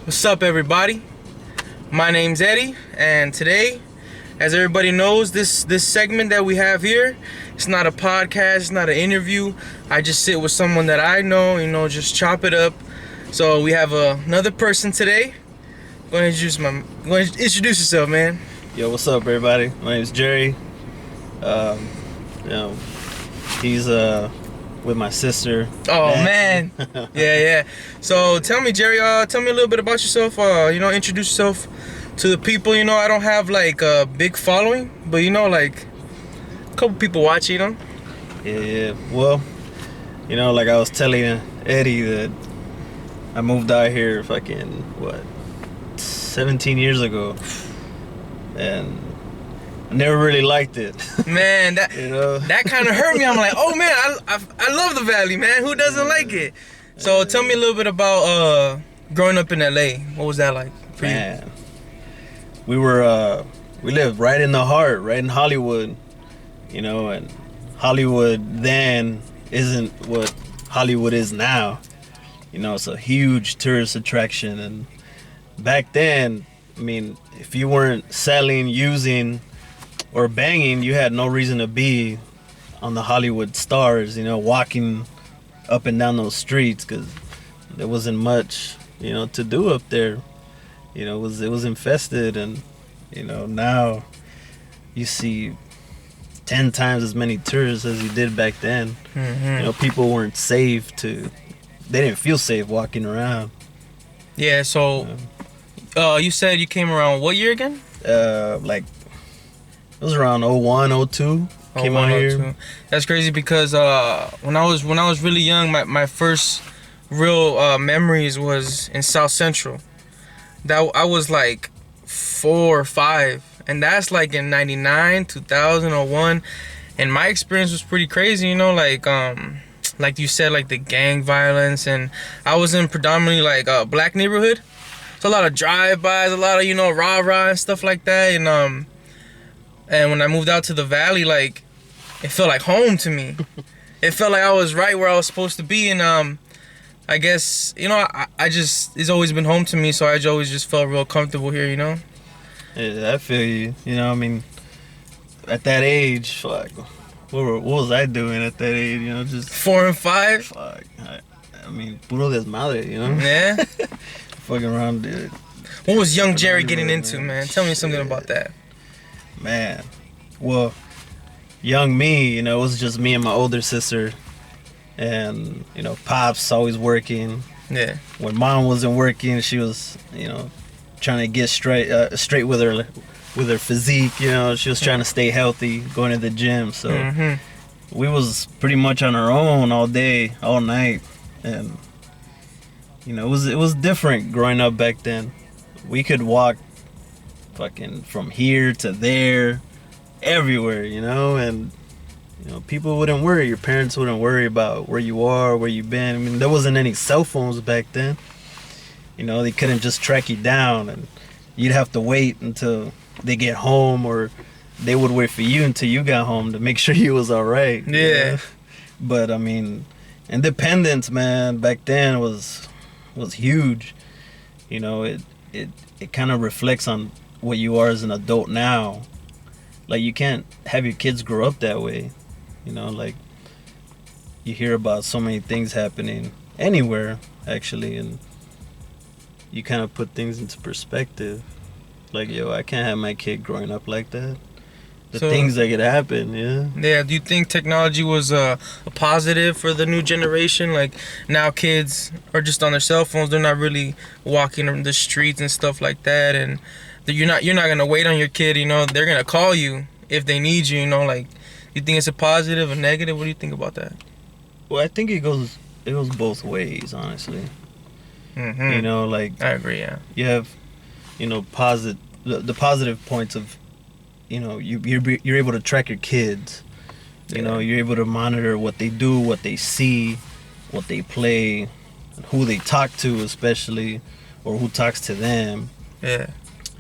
What's up, everybody? My name's Eddie, and today, as everybody knows, this segment that we have here, it's not a podcast, it's not an interview. I just sit with someone that I know, just chop it up. So we have another person today. Go ahead and introduce yourself, man. Yo, what's up, everybody? My name's Jerry. He's with my sister. Oh man, yeah. So tell me, Jerry. Tell me a little bit about yourself. Introduce yourself to the people. I don't have like a big following, but like a couple people watch. Yeah. Well, like I was telling Eddie that I moved out here 17 years ago, and I never really liked it. Man, that kind of hurt me. I'm like, oh man, I love the Valley, man. Who doesn't like it? So tell me a little bit about growing up in LA. What was that like for you? We lived right in the heart, right in Hollywood, and Hollywood then isn't what Hollywood is now. It's a huge tourist attraction, and back then, if you weren't selling, using, or banging, you had no reason to be on the Hollywood stars, walking up and down those streets, because there wasn't much, to do up there. It was infested, and now you see 10 times as many tourists as you did back then. Mm-hmm. People weren't safe they didn't feel safe walking around. Yeah. So, you said you came around what year again? It was around 01, 02. Came out here. That's crazy because when I was really young, my first real memories was in South Central. That I was like 4 or 5, and that's like in 99, 2000, 01. And my experience was pretty crazy, like you said, like the gang violence, and I was in predominantly like a black neighborhood. So a lot of drive-bys, a lot of rah-rah and stuff like that, and when I moved out to the Valley, like, it felt like home to me. It felt like I was right where I was supposed to be, and I guess, I just, it's always been home to me, so I always just felt real comfortable here, Yeah, I feel you. At that age, fuck, what was I doing at that age, just... 4 and 5? Fuck, puro desmadre, Yeah? Fucking around, dude. What was young Jerry getting into, man? Tell me something about that. Man, well, young me, it was just me and my older sister, and Pop's always working. Yeah. When Mom wasn't working, she was trying to get straight with her physique. She was trying to stay healthy, going to the gym. So we was pretty much on our own all day, all night, and it was different growing up back then. We could walk fucking from here to there, everywhere, and people wouldn't worry. Your parents wouldn't worry about where you are, where you've been. There wasn't any cell phones back then. They couldn't just track you down, and you'd have to wait until they get home, or they would wait for you until you got home to make sure you was all right. Yeah. But independence, man, back then was huge. It kind of reflects on what you are as an adult now. Like, you can't have your kids grow up that way. Like, you hear about so many things happening anywhere, actually, and you kind of put things into perspective. Like, I can't have my kid growing up like that. The things that could happen, yeah. Yeah, do you think technology was a positive for the new generation? Like, now kids are just on their cell phones. They're not really walking on the streets and stuff like that, and you're not gonna wait on your kid. They're gonna call you if they need you. Like, you think it's a positive or negative? What do you think about that? Well, I think it goes both ways, honestly. I agree. Yeah. You have, positive the positive points of, you're able to track your kids. You're able to monitor what they do, what they see, what they play, who they talk to, especially, or who talks to them. Yeah.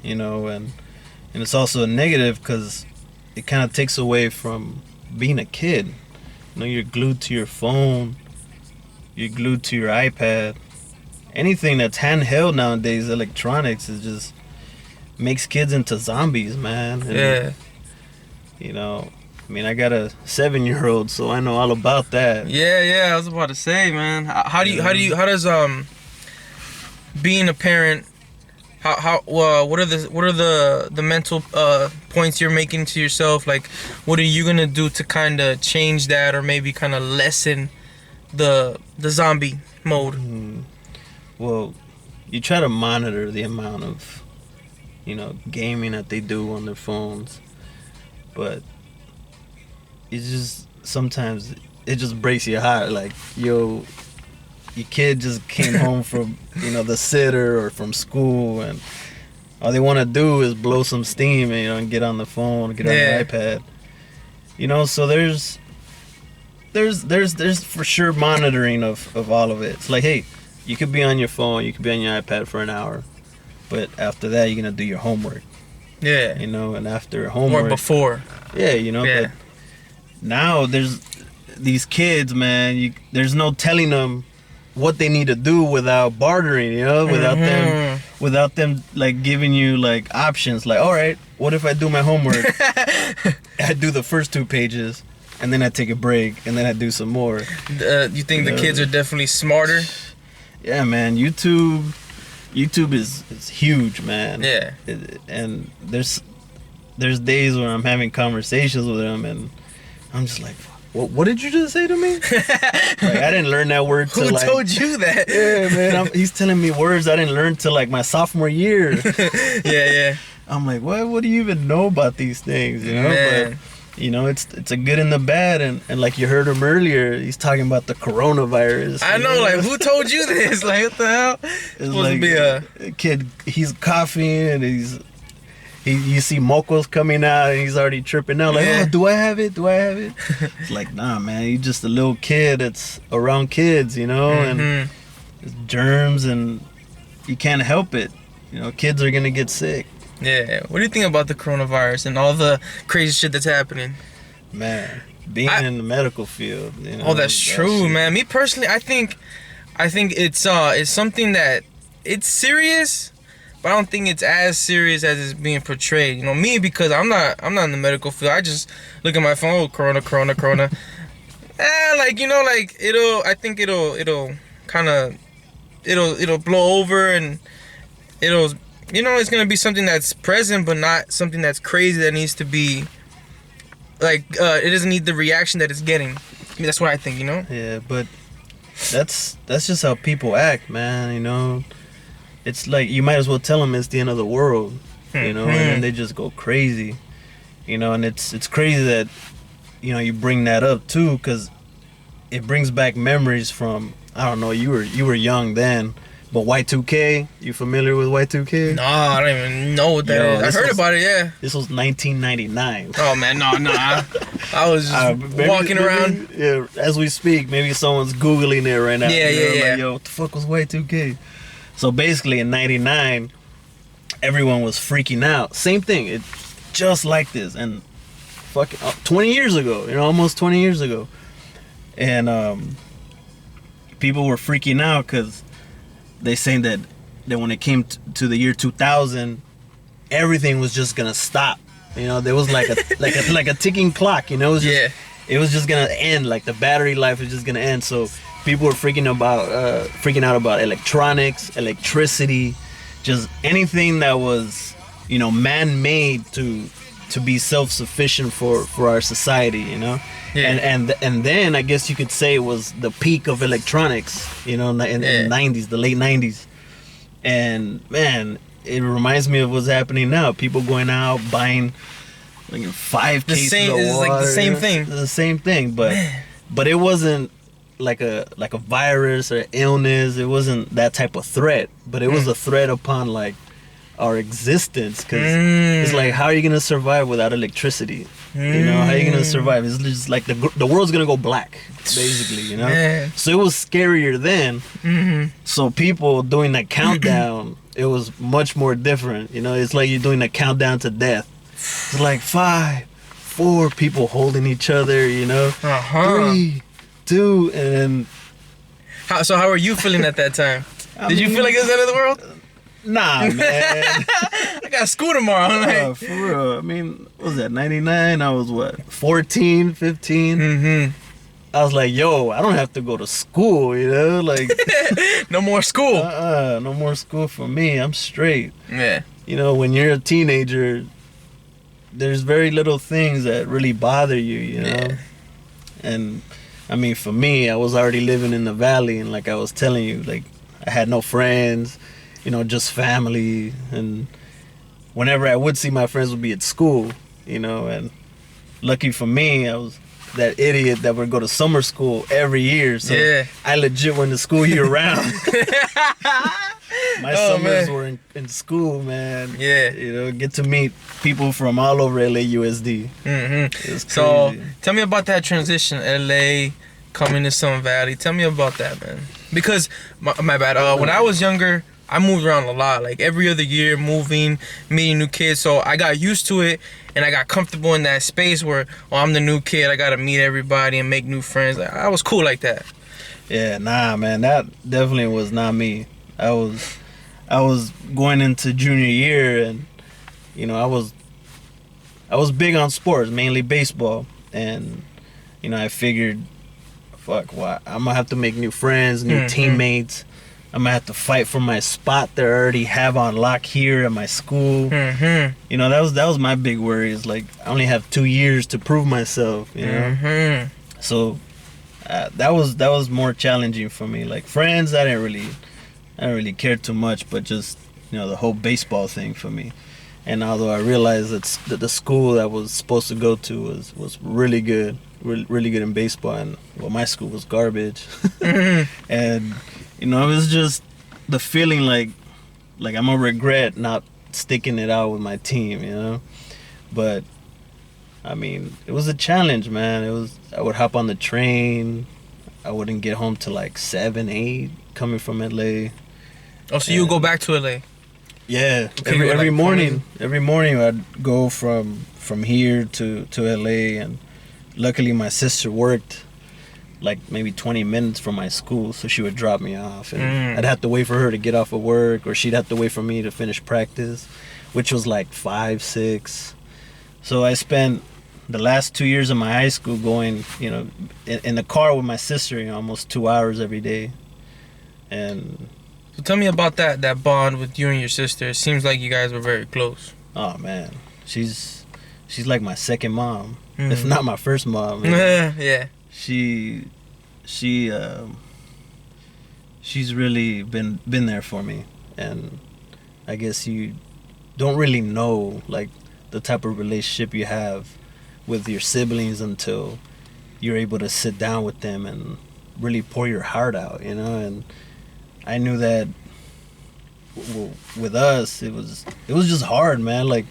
And it's also a negative because it kind of takes away from being a kid. You're glued to your phone, you're glued to your iPad, anything that's handheld nowadays, electronics, is just makes kids into zombies, man. And, Yeah. you know, I mean, I got a 7-year-old, so I know all about that. Yeah. I was about to say, man. How does being a parent, what are the mental points you're making to yourself? Like, what are you gonna do to kind of change that, or maybe kind of lessen the zombie mode? Well, you try to monitor the amount of, gaming that they do on their phones, but it's just sometimes it just breaks your heart. Like, your kid just came home from the sitter or from school, and all they want to do is blow some steam and get on the phone, get on the iPad. So there's for sure monitoring of all of it. It's like, hey, you could be on your phone, you could be on your iPad for an hour, but after that you're gonna do your homework. Yeah. And after homework or before. Yeah. But now there's these kids, man. There's no telling them what they need to do without bartering, without them like giving you like options. Like, all right, what if I do my homework? I do the first 2 pages, and then I take a break, and then I do some more. You think the kids are definitely smarter? Yeah, man. YouTube is huge, man. Yeah. And there's days when I'm having conversations with them, and I'm just like, what did you just say to me? Like, I didn't learn that word till Who told you that? Yeah, man. He's telling me words I didn't learn till like my sophomore year. Yeah. I'm like, what do you even know about these things? Man. But it's a good and the bad, and like you heard him earlier, he's talking about the coronavirus. I know, like, who told you this? Like, what the hell? It's supposed like to be a kid. He's coughing, and you see mocos coming out, and he's already tripping out. Like, oh, do I have it? It's like, nah, man. You're just a little kid that's around kids, and it's germs, and you can't help it. Kids are gonna get sick. Yeah. What do you think about the coronavirus and all the crazy shit that's happening? Man, being in the medical field. Oh, that's true, man. Me personally, I think it's something that it's serious, but I don't think it's as serious as it's being portrayed. Me, because I'm not in the medical field. I just look at my phone, corona. I think it'll kind of it'll blow over, and it's gonna be something that's present, but not something that's crazy that needs to be like it doesn't need the reaction that it's getting. I mean, that's what I think. Yeah, but that's just how people act, man. It's like you might as well tell them it's the end of the world, and then they just go crazy, and it's crazy that you bring that up too, because it brings back memories from, I don't know, you were young then, but Y2K, you familiar with Y2K? No, I don't even know what that is. I heard about it, yeah. This was 1999. Oh man, no, I was just walking around. Yeah, as we speak, maybe someone's Googling it right now. Yeah. Like, yo, what the fuck was Y2K? So basically in 99, everyone was freaking out. Same thing, it just like this, and fucking 20 years ago, almost 20 years ago. And people were freaking out because they saying that when it came to the year 2000, everything was just gonna stop. There was like a ticking clock. It was just gonna end. Like the battery life was just gonna end. So people were freaking out about electronics, electricity, just anything that was man-made to be self-sufficient for our society. Yeah. And then I guess you could say it was the peak of electronics, in the 90s, the late 90s. And man, it reminds me of what's happening now. People going out buying like 5 cases of water. It's like the same thing. The same thing, but it wasn't like a virus or illness. It wasn't that type of threat, but it was a threat upon like our existence, because it's like, how are you gonna survive without electricity? How are you gonna survive? It's just like the world's gonna go black, basically. So it was scarier then. So people doing that countdown, it was much more different. It's like you're doing a countdown to death. It's like 5, 4 people holding each other. 3, 2, and then. How are you feeling at that time? Did you feel like it was the end of the world? Nah, man. I got school tomorrow. I'm like, For real. I mean, what was that, 99? I was what, 14, 15? mm-hmm. I was like, yo, I don't have to go to school, you know? Like, No more school. no more school for me. I'm straight. Yeah. You know, when you're a teenager, there's very little things that really bother you, you know? Yeah. And, I mean, for me, I was already living in the valley, and like I was telling you, like, I had no friends, you know, just family. And whenever I would see my friends would be at school, you know, and lucky for me, I was that idiot that would go to summer school every year. So Yeah. I legit went to school year round. My summers man. were in school, man. Yeah. You know, get to meet people from all over LAUSD. Mm-hmm. It's So crazy. tell me about that transition, LA, coming to Sun Valley. Tell me about that, man. Because my bad. When I was younger, I moved around a lot. Like every other year, moving, meeting new kids. So I got used to it, and I got comfortable in that space where, oh, I'm the new kid. I gotta meet everybody and make new friends. Like, I was cool like that. Yeah, nah, man, that definitely was not me. I was going into junior year, and you know, I was big on sports, mainly baseball, and you know, I figured, fuck, what, I'm gonna have to make new friends, new teammates. I'm gonna have to fight for my spot that I already have on lock here at my school. Mm-hmm. You know, that was my big worry. Is like I only have 2 years to prove myself. You know, Mm-hmm. so that was more challenging for me. Like friends, I didn't really care too much, but just, you know, the whole baseball thing for me. And although I realized that the school I was supposed to go to was really good, really good in baseball, and well, my school was garbage. Mm-hmm. And you know, it was just the feeling like I'm gonna regret not sticking it out with my team, you know. But I mean, it was a challenge, man. I would hop on the train. I wouldn't get home till like 7, 8 coming from LA. Oh, so you go back to LA? Yeah, Okay, you were, every like, morning. Every morning I'd go from here to LA, and luckily my sister worked like maybe 20 minutes from my school, so she would drop me off, and I'd have to wait for her to get off of work, or she'd have to wait for me to finish practice, which was like 5, 6. So I spent the last 2 years of my high school going, you know, in the car with my sister, you know, almost 2 hours every day. And So tell me about that bond with you and your sister. It seems like you guys were very close. oh man, she's like my second mom, if not my first mom. Yeah. She's really been there for me, and I guess you don't really know like the type of relationship you have with your siblings until you're able to sit down with them and really pour your heart out, you know. And I knew that with us, it was just hard, man. Like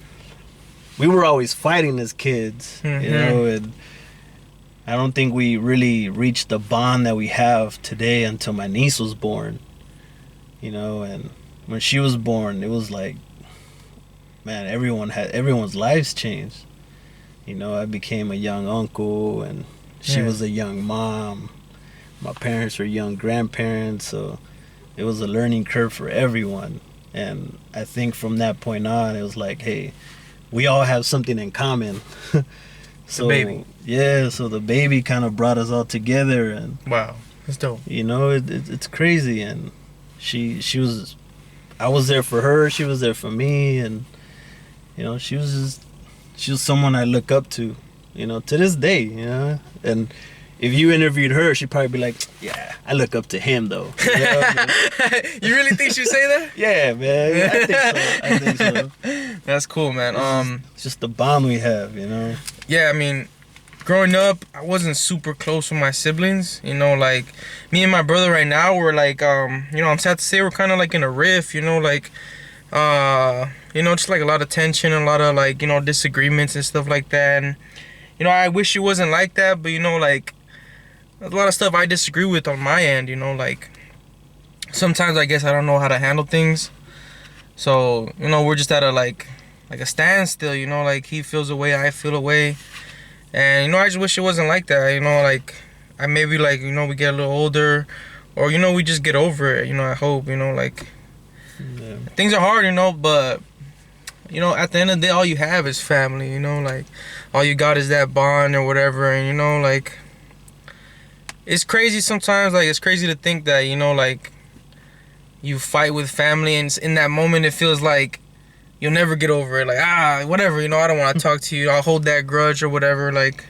we were always fighting as kids, you know, and I don't think we really reached the bond that we have today until my niece was born, you know. And when she was born, it was like, man, everyone's lives changed. You know, I became a young uncle, and she was a young mom. My parents were young grandparents, so it was a learning curve for everyone. And I think from that point on, it was like, hey, we all have something in common. So, the baby. Yeah, so the baby kind of brought us all together, and Wow, that's dope. you know, it's crazy. And she was, I was there for her, she was there for me, and you know, she was someone I look up to, you know, to this day, you know. And if you interviewed her, she'd probably be like, yeah, I look up to him though. You know? You really think she'd say that? Yeah, man, I think so. That's cool, man. It's just the bond we have, you know. Yeah, I mean, growing up, I wasn't super close with my siblings. You know, like me and my brother right now, we're like, you know, I'm sad to say we're kind of like in a riff. You know, like, you know, just like a lot of tension, a lot of like, you know, disagreements and stuff like that. And you know, I wish it wasn't like that, but you know, like a lot of stuff I disagree with on my end. You know, like sometimes I guess I don't know how to handle things. So you know, we're just at a like a standstill. You know, like he feels a way, I feel a way. And, you know, I just wish it wasn't like that. You know, like, I maybe, like, you know, we get a little older, or we just get over it. I hope like Yeah. things are hard, but at the end of the day, all you have is family. Like all you got is that bond or whatever, and like it's crazy sometimes. Like it's crazy to think that like you fight with family, and in that moment it feels like you'll never get over it. Like whatever, I don't want to talk to you. I'll hold that grudge or whatever. Like,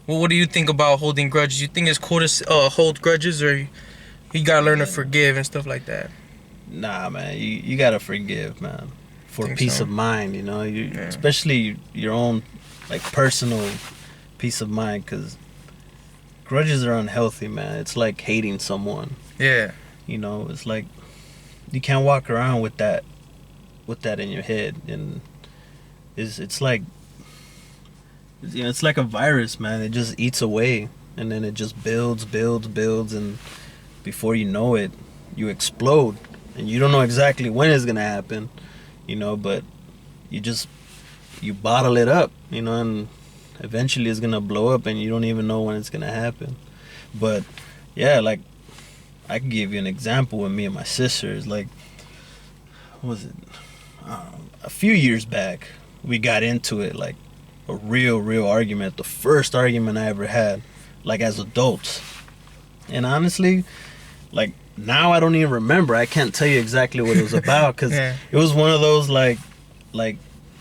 well, what do you think about holding grudges? You think it's cool to hold grudges, or you gotta learn to forgive and stuff like that? Nah, man, you gotta forgive, man, for Think peace so? of mind. Especially your own like personal peace of mind, because grudges are unhealthy, man. It's like hating someone. Yeah. It's like you can't walk around with that in your head, and it's like it's like a virus, man. It just eats away, and then it just builds, and before you know it, you explode, and you don't know exactly when it's gonna happen, but you bottle it up, and eventually it's gonna blow up, and you don't even know when it's gonna happen. But yeah, like I can give you an example with me and my sisters. Like, what was it? A few years back, we got into it, like a real argument. The first argument I ever had, like as adults. And honestly, like now I don't even remember. I can't tell you exactly what it was about, because Yeah. it was one of those like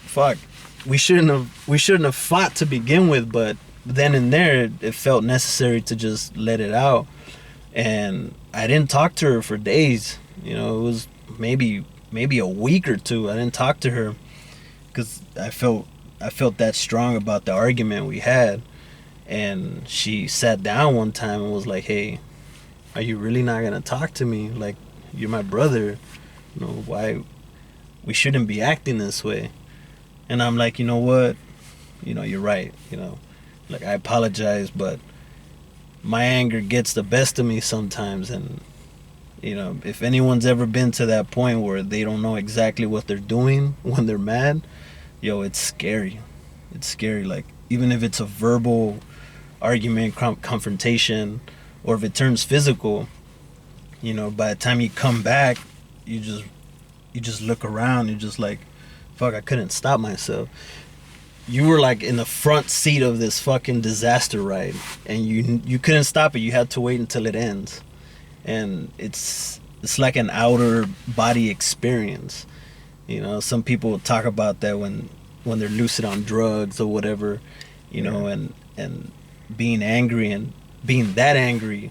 fuck, we shouldn't have fought to begin with, but then and there it felt necessary to just let it out. And I didn't talk to her for days. It was maybe a week or two. I didn't talk to her because I felt that strong about the argument we had. And she sat down one time and was like, "Hey, are you really not gonna talk to me? Like, you're my brother. Why we shouldn't be acting this way?" And I'm like, you know what? You're right. Like, I apologize, but my anger gets the best of me sometimes. And if anyone's ever been to that point where they don't know exactly what they're doing when they're mad, it's scary. It's scary. Like, even if it's a verbal argument, confrontation, or if it turns physical, by the time you come back, you just look around, you're just like, fuck, I couldn't stop myself. You were like in the front seat of this fucking disaster ride, and you couldn't stop it. You had to wait until it ends. And it's like an outer body experience. Some people talk about that when they're lucid on drugs or whatever, and being angry, and being that angry,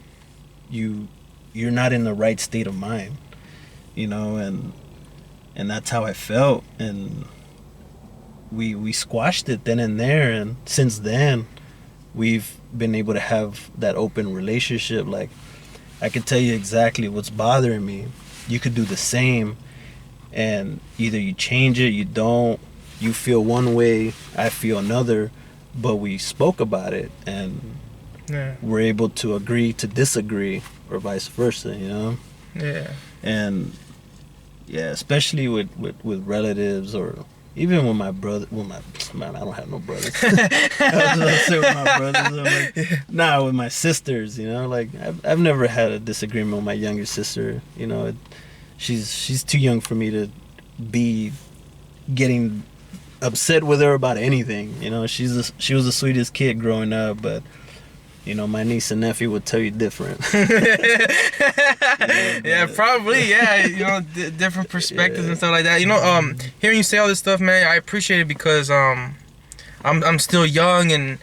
you're not in the right state of mind, and that's how I felt. And we squashed it then and there, and since then we've been able to have that open relationship. Like, I can tell you exactly what's bothering me. You could do the same, and either you change it, you don't. You feel one way, I feel another, but we spoke about it, and we're able to agree to disagree, or vice versa. Yeah. And yeah, especially with relatives, or even with my brother. Man, I don't have no brothers. I was gonna say with my brothers. I'm like, nah, with my sisters. Like I've never had a disagreement with my younger sister. She's too young for me to be getting upset with her about anything. She was the sweetest kid growing up, but my niece and nephew would tell you different. Yeah, probably. Yeah, different perspectives and stuff like that. Hearing you say all this stuff, man, I appreciate it, because I'm still young, and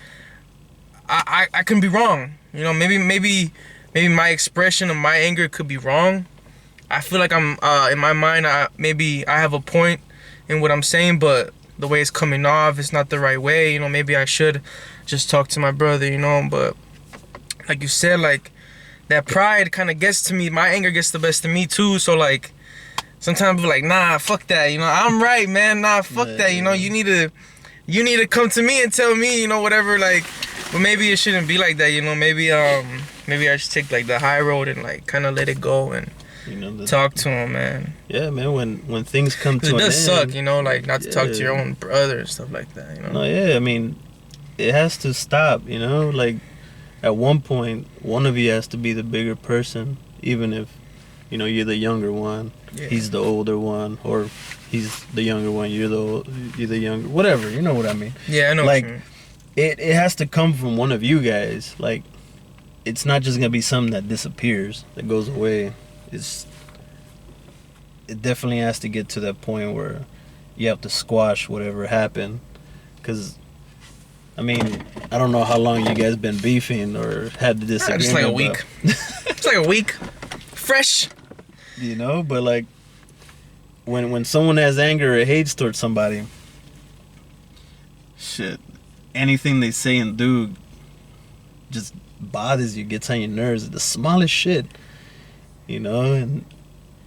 I can be wrong. Maybe my expression of my anger could be wrong. I feel like I'm in my mind. Maybe I have a point in what I'm saying, but the way it's coming off, it's not the right way. Maybe I should just talk to my brother. But like you said, like that pride kind of gets to me. My anger gets the best of me too. So like sometimes I'm like, nah, fuck that. I'm right, man. Nah, fuck that. You need to come to me and tell me, whatever. Like, but maybe it shouldn't be like that. Maybe I should take like the high road and like kind of let it go and talk to him, man. Yeah, man. When things come to an end, it does suck, like not to talk to your own brother and stuff like that. No, yeah. I mean, it has to stop. Like, at one point, one of you has to be the bigger person, even if, you know, you're the younger one, he's the older one, or he's the younger one, you're the younger, whatever, you know what I mean? Yeah, I know Like, what you mean. it has to come from one of you guys. Like, it's not just gonna be something that disappears, that goes away. It definitely has to get to that point where you have to squash whatever happened. Because, I mean, I don't know how long you guys been beefing or had the disagreement. Just like a week. It's like a week. Fresh. You know, but like, when someone has anger or hates towards somebody, shit, anything they say and do just bothers you, gets on your nerves. The smallest shit, you know, and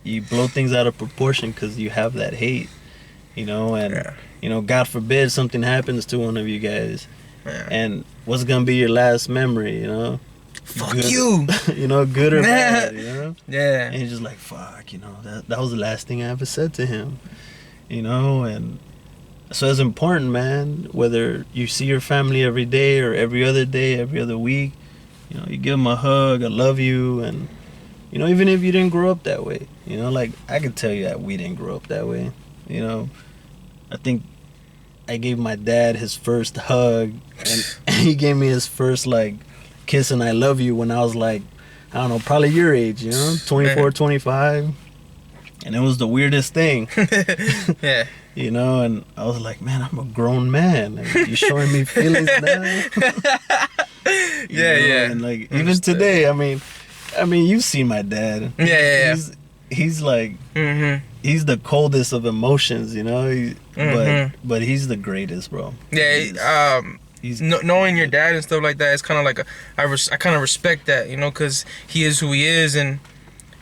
you blow things out of proportion because you have that hate, you know, and you know, God forbid something happens to one of you guys, and what's gonna be your last memory, you know? Fuck good, you. You know, good or bad, you know? Yeah. And you're just like, fuck, you know, that was the last thing I ever said to him, you know? And so it's important, man, whether you see your family every day or every other day, every other week, you know, you give them a hug, I love you, and, you know, even if you didn't grow up that way, you know, like, I could tell you that we didn't grow up that way, you know? I think I gave my dad his first hug, and he gave me his first, like, kiss and I love you when I was, like, I don't know, probably your age, you know, 24, 25, and it was the weirdest thing. Yeah. You know, and I was like, man, I'm a grown man, and you're showing me feelings now. Yeah. And, like, even today, I mean, you've seen my dad. Yeah. He's like, he's the coldest of emotions, you know. But he's the greatest, bro. Yeah. Knowing your dad and stuff like that, it's kind of like I kind of respect that, you know, because he is who he is, and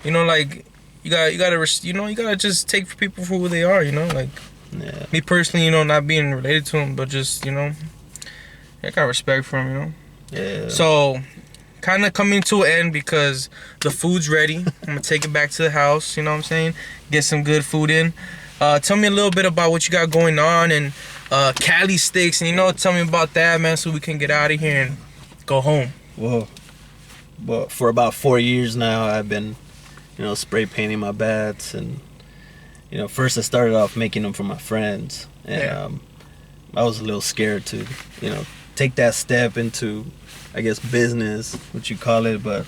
you know, like you gotta just take people for who they are, you know, like me personally, you know, not being related to him, but just, you know, I got respect for him, you know. Yeah. So, kind of coming to an end because the food's ready. I'm gonna take it back to the house, you know what I'm saying? Get some good food in. Tell me a little bit about what you got going on and Cali sticks, and you know, tell me about that, man, so we can get out of here and go home. Well, for about 4 years now, I've been, you know, spray painting my bats, and you know, first I started off making them for my friends, and I was a little scared to, you know, take that step into, I guess, business, what you call it, but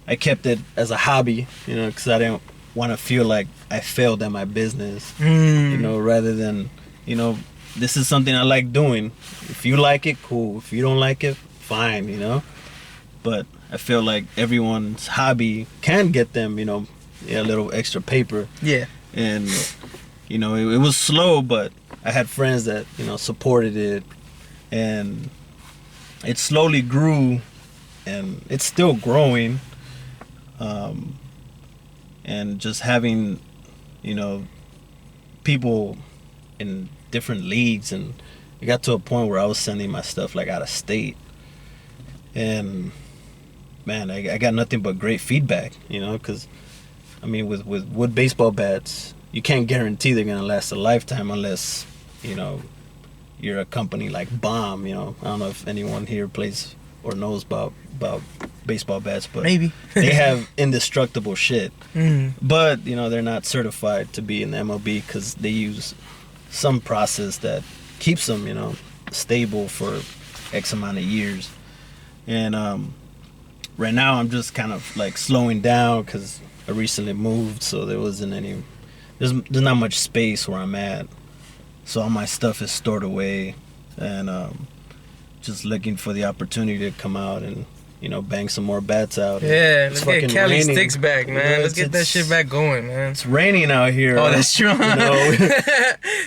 I kept it as a hobby, you know, because I didn't want to feel like I failed at my business, you know, rather than, you know, this is something I like doing. If you like it, cool. If you don't like it, fine, you know. But I feel like everyone's hobby can get them, you know, a little extra paper. Yeah. And, you know, it was slow, but I had friends that, you know, supported it. And it slowly grew, and it's still growing. And just having, you know, people in different leagues, and it got to a point where I was sending my stuff like out of state, and man, I got nothing but great feedback, you know, because I mean, with wood baseball bats, you can't guarantee they're gonna last a lifetime unless, you know, you're a company like Bomb, you know. I don't know if anyone here plays or knows about baseball bats, but maybe they have indestructible shit. But you know, they're not certified to be in the MLB because they use some process that keeps them, you know, stable for X amount of years. And right now I'm just kind of like slowing down because I recently moved, so there's not much space where I'm at, so all my stuff is stored away, and just looking for the opportunity to come out and, you know, bang some more bats out. Yeah, let's get Cali raining. sticks back, man. You know, let's get that shit back going, man. It's raining out here. Oh, that's true. You know,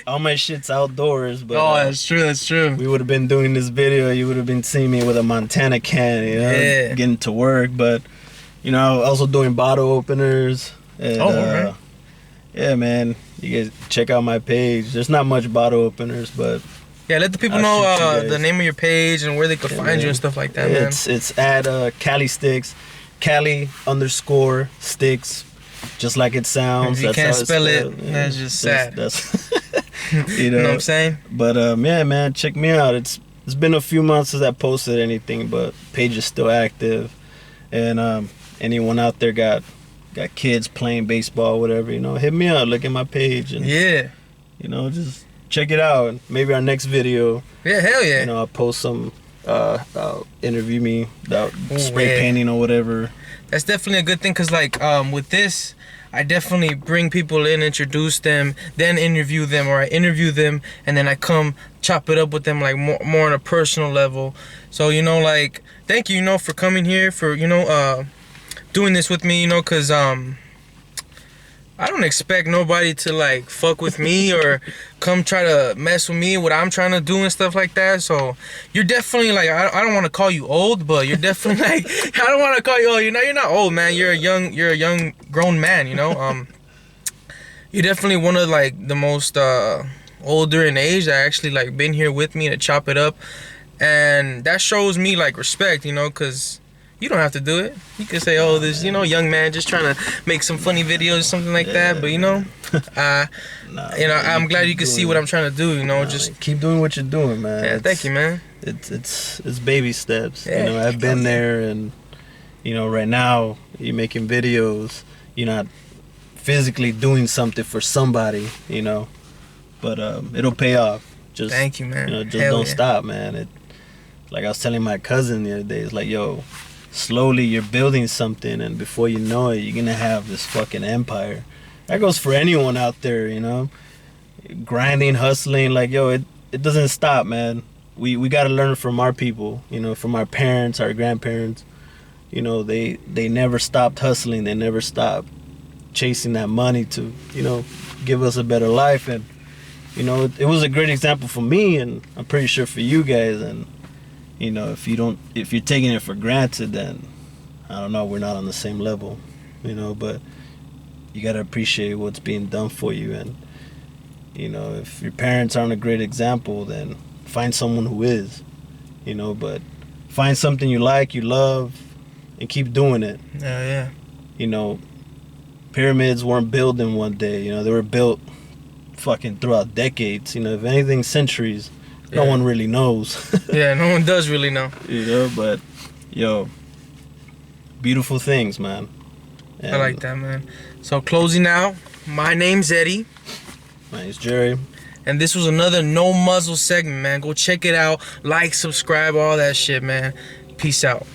all my shit's outdoors. But that's true. That's true. We would have been doing this video. You would have been seeing me with a Montana can, you know, getting to work. But, you know, also doing bottle openers. And, okay. Yeah, man. You guys check out my page. There's not much bottle openers, but yeah, let the people know the name of your page and where they could find you and stuff like that, man. It's at Cali Sticks, Cali_sticks, just like it sounds. If you can't spell it, yeah, that's just sad. That's you know what I'm saying? But yeah, man, check me out. it's been a few months since I posted anything, but page is still active. And anyone out there got kids playing baseball, whatever, you know, hit me up. Look at my page, and Yeah. you know, just check it out. And maybe our next video, Yeah, hell yeah. you know, I'll post some interview me about Ooh, spray yeah. painting or whatever. That's definitely a good thing, because like with this, I definitely bring people in, introduce them, then interview them, or I interview them and then I come chop it up with them like more on a personal level. So, you know, like, thank you, you know, for coming here, for, you know, doing this with me, you know, because I don't expect nobody to like fuck with me or come try to mess with me, what I'm trying to do and stuff like that. So you're definitely like, I don't want to call you old, but you're definitely like, I don't want to call you old. You're not old, man. You're a young grown man, you know. You're definitely one of like the most older in age that actually like been here with me to chop it up, and that shows me like respect, you know, because you don't have to do it. You could say, oh, this, you know, young man just trying to make some funny videos or something like that. But, you know, you know, I'm glad you can see what I'm trying to do, you know. Just keep doing what you're doing, man. Yeah, thank you, man. It's baby steps. Yeah. You know, I've been there, and, you know, right now you're making videos. You're not physically doing something for somebody, you know. But it'll pay off. Just thank you, man. You know, just Hell don't yeah. stop, man. Like I was telling my cousin the other day, it's like, yo, slowly you're building something, and before you know it, you're gonna have this fucking empire. That goes for anyone out there, you know, grinding, hustling. Like, yo, it doesn't stop, man. We gotta learn from our people, you know, from our parents, our grandparents. You know, they never stopped hustling. They never stopped chasing that money to, you know, give us a better life. And, you know, it was a great example for me, and I'm pretty sure for you guys. And, you know, if you're taking it for granted, then I don't know, we're not on the same level, you know. But you gotta appreciate what's being done for you. And, you know, if your parents aren't a great example, then find someone who is, you know. But find something you like, you love, and keep doing it. Yeah. You know, pyramids weren't built in one day, you know. They were built fucking throughout decades, you know. If anything, centuries. No one really knows. Yeah, no one does really know. You know, but, yo, beautiful things, man. And I like that, man. So, closing out, my name's Eddie. My name's Jerry. And this was another No Muzzle segment, man. Go check it out. Like, subscribe, all that shit, man. Peace out.